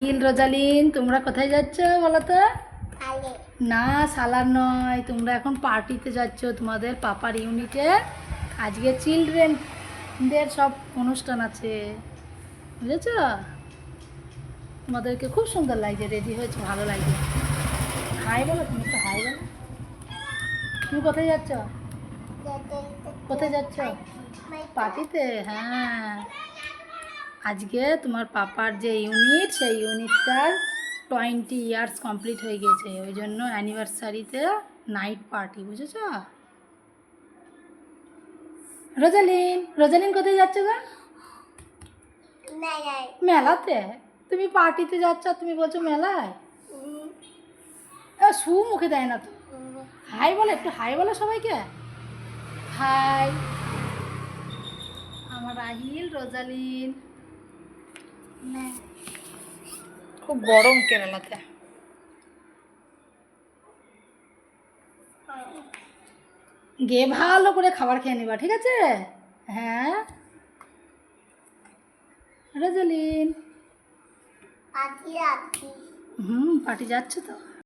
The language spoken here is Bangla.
রোজালিন, তোমরা কোথায় যাচ্ছ বলো তো? না, সালার নয়, তোমরা এখন পার্টিতে যাচ্ছ তোমাদের পাপার ইউনিটে। আজকে চিলড্রেনদের সব অনুষ্ঠান আছে, বুঝেছ? তোমাদেরকে খুব সুন্দর লাগছে, রেডি হয়েছে, ভালো লাগছে। হাই বলো, তুমি একটু হাই বলো। তুমি কোথায় যাচ্ছ? কোথায় যাচ্ছ? পার্টিতে? হ্যাঁ, আজকে তোমার পাপার যে ইউনিট, সেই ইউনিটটার 20 ইয়ার্স কমপ্লিট হয়ে গেছে, ওই জন্য অ্যানিভার্সারিতে নাইট পার্টি, বুঝেছ? রোজালিন, রোজালিন কোথায় যাচ্ছ গো? মেলাতে? তুমি পার্টিতে যাচ্ছ, তুমি বলছো মেলায়? শু মুখে দেয় না তো। হাই বলো, একটু হাই বলো সবাইকে। হাই, আমার রাহিল, রোজালিন। খুব গরম কেরালাতে। গিয়ে ভালো করে খাবার খেয়ে নিবা, ঠিক আছে? হ্যাঁ রোজালিন। পার্টি যাচ্ছে তো।